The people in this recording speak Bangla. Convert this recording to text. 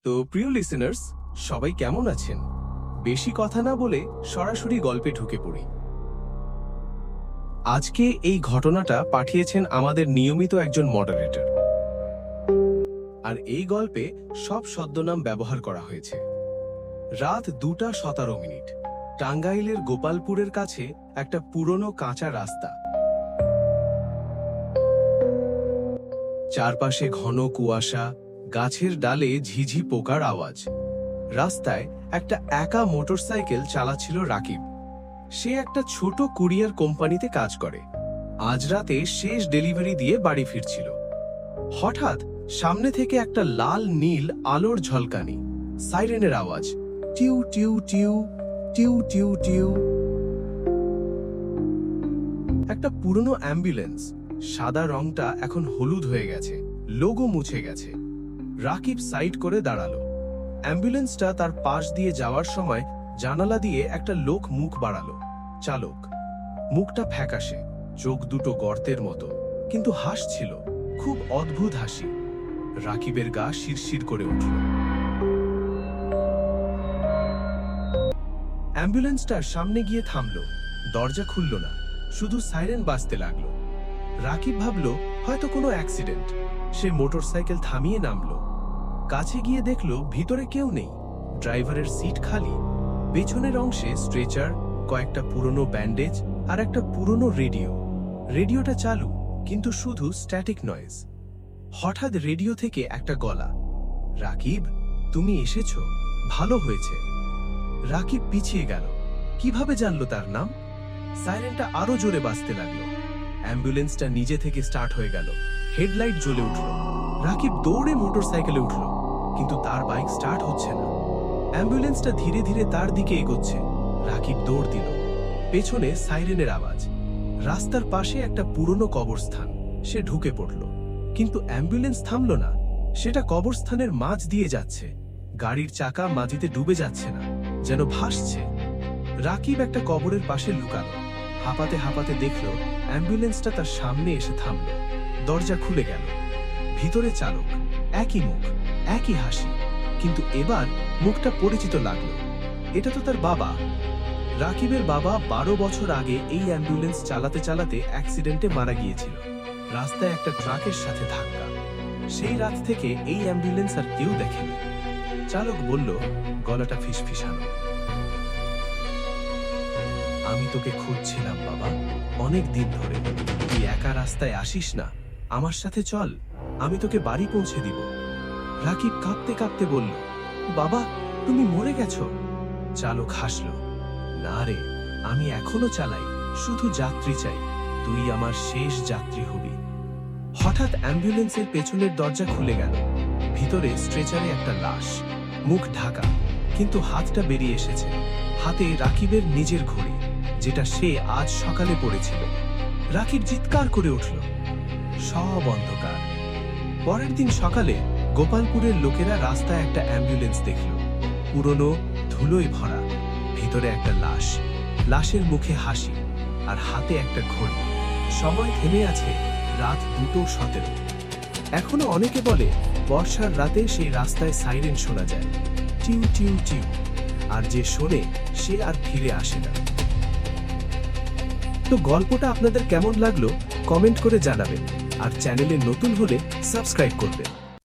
তো প্রিয় লিসেনার্স, সবাই কেমন আছেন? বেশি কথা না বলে সরাসরি গল্পে ঢুকে পড়ি। আজকে এই ঘটনাটা পাঠিয়েছেন আমাদের নিয়মিত একজন মডারেটর, আর এই গল্পে সব ছদ্মনাম ব্যবহার করা হয়েছে। রাত 2:17 টাঙ্গাইলের গোপালপুরের কাছে একটা পুরনো কাঁচা রাস্তা। চারপাশে ঘন কুয়াশা, গাছের ডালে ঝিঝি পোকার আওয়াজ। রাস্তায় একটা একা মোটরসাইকেল চালাচ্ছিল রাকিব। সে একটা ছোট কুরিয়ার কোম্পানিতে কাজ করে। আজ রাতে শেষ ডেলিভারি দিয়ে বাড়ি ফিরছিল। হঠাৎ সামনে থেকে একটা লাল নীল আলোর ঝলকানি, সাইরেনের আওয়াজ, টিউ টিউ টিউ টিউ টিউ টিউ। একটা পুরনো অ্যাম্বুলেন্স, সাদা রংটা এখন হলুদ হয়ে গেছে, লোগো মুছে গেছে। রাকিব সাইড করে দাঁড়ালো। অ্যাম্বুলেন্সটা তার পাশ দিয়ে যাওয়ার সময় জানালা দিয়ে একটা লোক মুখ বাড়ালো। চালক। মুখটা ফ্যাকাশে, চোখ দুটো গর্তের মতো, কিন্তু হাসছিল, খুব অদ্ভুত হাসি। রাকিবের গা শিরশির করে উঠল। অ্যাম্বুলেন্সটার সামনে গিয়ে থামলো। দরজা খুলল না, শুধু সাইরেন বাজতে লাগলো। রাকিব ভাবল হয়তো কোনো অ্যাক্সিডেন্ট। সে মোটরসাইকেল থামিয়ে নামলো। কাছে গিয়ে দেখলো ভিতরে কেউ নেই। ড্রাইভারের সিট খালি। পেছনের অংশে স্ট্রেচার, কয়েকটা পুরনো ব্যান্ডেজ আর একটা পুরনো রেডিও। রেডিওটা চালু, কিন্তু শুধু স্ট্যাটিক নয়েজ। হঠাৎ রেডিও থেকে একটা গলা, রাকিব, তুমি এসেছো, ভালো হয়েছে। রাকিব পিছিয়ে গেল। কিভাবে জানলো তার নাম? সাইরেনটা আরো জোরে বাজতে লাগলো। অ্যাম্বুলেন্সটা নিজে থেকে স্টার্ট হয়ে গেল। হেডলাইট জ্বলে উঠল। রাকিব দৌড়ে মোটরসাইকেলে উঠল, কিন্তু তার বাইক স্টার্ট হচ্ছে না। অ্যাম্বুলেন্সটা ধীরে ধীরে তার দিকে এগোচ্ছে। রাকিব দৌড় দিল। পেছনে সাইরেনের আওয়াজ। রাস্তার পাশে একটা পুরনো কবরস্থান। সে ঢুকে পড়ল, কিন্তু অ্যাম্বুলেন্স থামল না। সেটা কবরস্থানের মাঝ দিয়ে যাচ্ছে। গাড়ির চাকা মাটিতে ডুবে যাচ্ছে না, যেন ভাসছে। রাকিব একটা কবরের পাশে লুকালো। হাঁপাতে হাঁপাতে দেখল অ্যাম্বুলেন্সটা তার সামনে এসে থামল। দরজা খুলে গেল। ভিতরে চালক, একই মুখ, একই হাসি, কিন্তু এবার মুখটা পরিচিত লাগলো। এটা তো তার বাবা। রাকিবের বাবা 12 বছর আগে এই অ্যাম্বুলেন্স চালাতে চালাতে অ্যাক্সিডেন্টে মারা গিয়েছিল। রাস্তায় একটা ট্রাকের সাথে ধাক্কা। সেই রাত থেকে এই অ্যাম্বুলেন্স আর কেউ দেখেনি। চালক বলল, গলাটা ফিসফিসানো, আমি তোকে খুঁজছিলাম বাবা, অনেক দিন ধরে। তুই একা রাস্তায় আসিস না, আমার সাথে চল, আমি তোকে বাড়ি পৌঁছে দিব। রাকিব কাঁপতে কাঁপতে বলল, বাবা, তুমি মরে গেছো? চালক হাসল, না রে, আমি এখনো চালাই, শুধু যাত্রী চাই, তুই আমার শেষ যাত্রী হবি। হঠাৎ অ্যাম্বুলেন্সের পেছনের দরজা খুলে গেল। ভিতরে স্ট্রেচারে একটা লাশ, মুখ ঢাকা, কিন্তু হাতটা বেরিয়ে এসেছে। হাতে রাকিবের নিজের ঘড়ি, যেটা সে আজ সকালে পড়েছিল। রাকিব চিৎকার করে উঠল। সব অন্ধকার। পরের দিন সকালে গোপালপুরের লোকেরা রাস্তায় একটা অ্যাম্বুলেন্স দেখল, পুরনো, ধুলোয় ভরা। ভিতরে একটা লাশ, লাশের মুখে হাসি, আর হাতে একটা ঘড়ি। সময় থেমে আছে রাত 2:17। এখনো অনেকে বলে বর্ষার রাতে সেই রাস্তায় সাইরেন শোনা যায়, টিউ টিউ টিউ, আর যে শোনে সে আর ফিরে আসে না। তো গল্পটা আপনাদের কেমন লাগলো কমেন্ট করে জানাবেন, আর চ্যানেলে নতুন হলে সাবস্ক্রাইব করবেন।